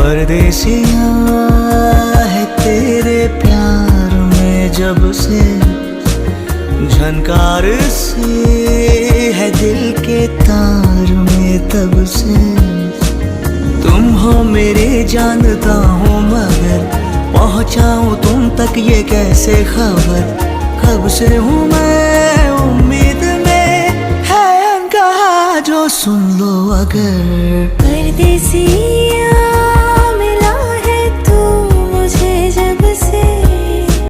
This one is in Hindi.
परदेसिया है तेरे प्यार में जब से, झनकार से है दिल के तार में तब से। तुम हो मेरे जानता हूँ मगर पहुँचाऊँ तुम तक ये कैसे खबर। कब से हूँ मैं उम्मीद में, है अनकहा जो सुन लो अगर। परदेसिया